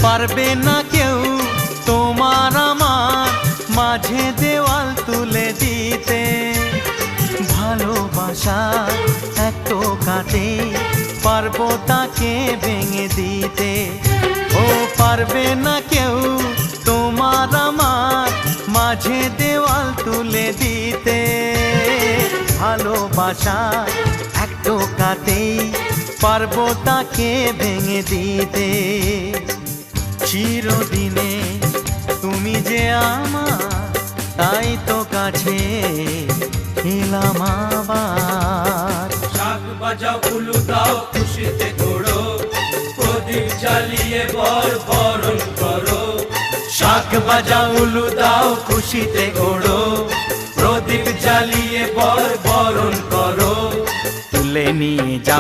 পারবে না কেউ তোমার আমার মাঝে দেওয়াল তুলে দিতে। ভালোবাসা এক টোকাতে পারবো তাকে ভেঙে দিতে। ও পারবে না কেউ তোমার আমার মাঝে দেওয়াল তুলে দিতে। ভালোবাসা এক টোকাতেই পারবো তাকে ভেঙে দিতে। চিরদিনে তুমি যে আমার, তাই তো কাছে এলাম আবার। শাক বাজাও উলু দাও খুশিতে ঘোড়ো, প্রদীপ জ্বালিয়ে বরণ করো। শাক বাজাও উলু দাও খুশিতে ঘোড়ো, প্রদীপ জ্বালিয়ে বরণ করো। তুলে নিয়ে যাব